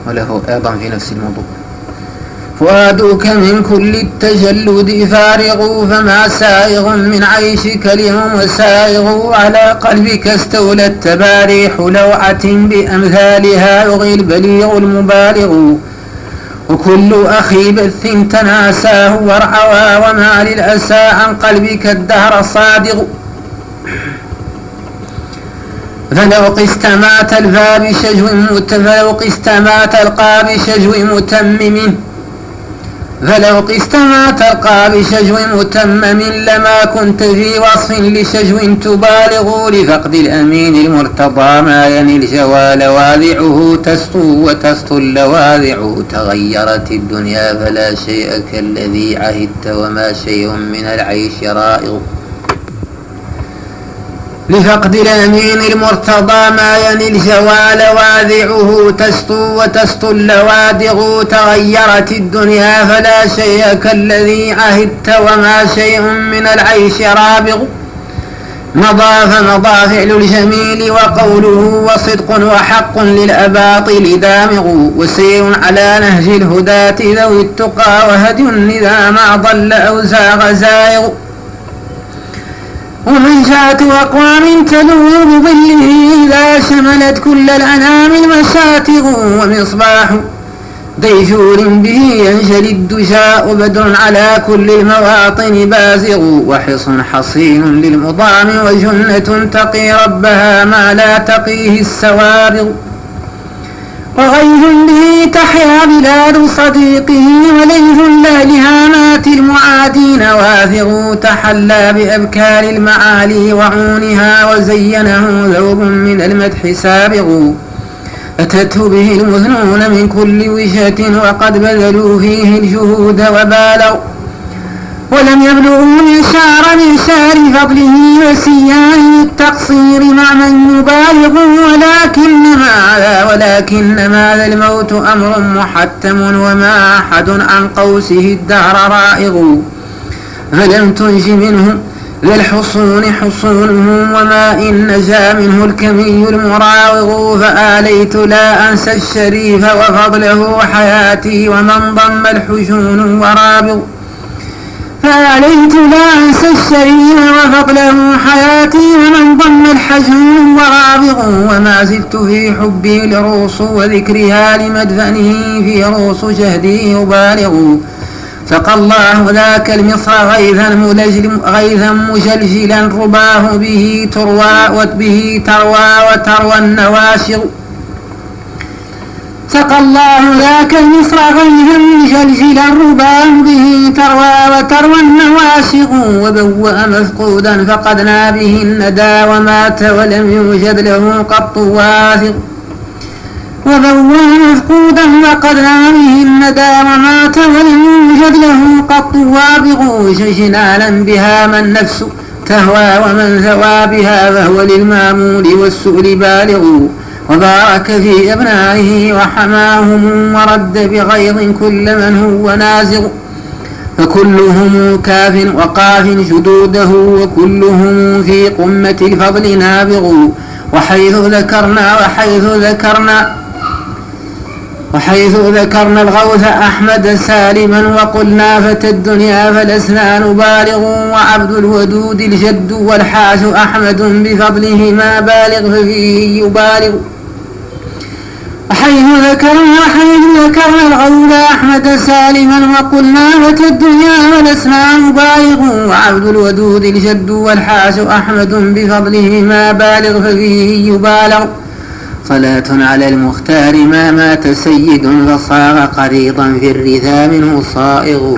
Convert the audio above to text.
وله أيضا في نفس الموضوع: فؤادك من كل التجلد فارغ، فما سائغ من عيشك اليوم وسائغ، على قلبك استولت تباريح لوعة بأمثالها يغي البليغ المبالغ، وكل أخي بث تناساه وارعوى، وما للأسى عن قلبك الدهر صادغ. فلو قست ما تلفى بشجو متمم لما كنت في وصف لشجو تبالغ، لفقد الأمين المرتضى ما يني الجوى لواذعه تسطو وتسطو اللواذع، تغيرت الدنيا فلا شيء كالذي عهدت، وما شيء من العيش رائغ. لفقد الأمين المرتضى ما يني الجوى لواذعه تسطو وتسطو اللوادغ، تغيرت الدنيا فلا شيء كالذي عهدت، وما شيء من العيش رابغ. مضى فمضى فعل الجميل وقوله، وصدق وحق للأباطل دامغ، وسير على نهج الهداة ذوي التقى، وهدي إذا ما ضل أو زاغ زائغ. ومنشأة أقوام تلوذ بظله إذا شملت كل الأنام المشاتغ، ومصباح ديجور به ينجلي الدجاء، بدر على كل المواطن بازغ، وحصن حصين للمضام، وجنة تقي ربها ما لا تقيه السوابغ. وغيث به تحيا بلاد صديقه، وليث لهامات المعادين واثغ، تحلى بأبكار المعالي وعونها، وزينه ذوب من المدح سابغ. أتته به المذنون من كل وجهة، وقد بذلوا فيه الجهود وبالغوا، ولم يبلغوا من شار فضله وسيان التقصير مع من يبالغ، ولكنما ذا الموت أمر محتم، وما أحد عن قوسه الدهر رائغ. فلم تنج منه ذا الحصون حصونهم، وما إن نجا منه الكمي المراوغ. فآليت لا أنسى الشريف وفضله حياتي، ومن ضم الحجون ورابغ. فعليت لا أنسى الشريف وفضله حياتي، ومن ضم الحجون ورابغ. وما زلت في حبي لروس وذكرها لمدفنه، في روس جهدي يبالغ. سقى الله ذاك المصر غيثا مجلجلا، رباه به تروى وتروى النواشر. سقى الله ذاك المصر غيثا مجلجلا، رباه به تروى وتروى النواشر. وبوأ مفقودا فقدنا به الندى، ومات ولم يوجد له قط واثق. وبوأ مفقودا فقدنا به الندى، ومات ولم يوجد له قط وابغ. جنانا بها من نفس تهوى، ومن ثوى بها فهو للمامول والسؤل بالغ. وبارك في أبنائه وحماهم، ورد بغيظ كل من هو نازغ. فكلهم كاف وقاف جدوده، وكلهم في قمة الفضل نابغ. وحيث ذكرنا الغوث أحمد سالما، وقلنا فتى الدنيا فلسنا نبالغ. وعبد الودود الجد والحاج أحمد، بفضله ما بالغ ففيه يبالغ. وحيث ذكرنا الغوث أحمد سالما، وقلنا فتى الدنيا فلسنا نبالغ. وعبد الودود الجد والحاج أحمد، بفضله ما بالغ ففيه يبالغ. صلاة على المختار ما مات سيد، فصاغ قريضا في الرثا منه صائغ.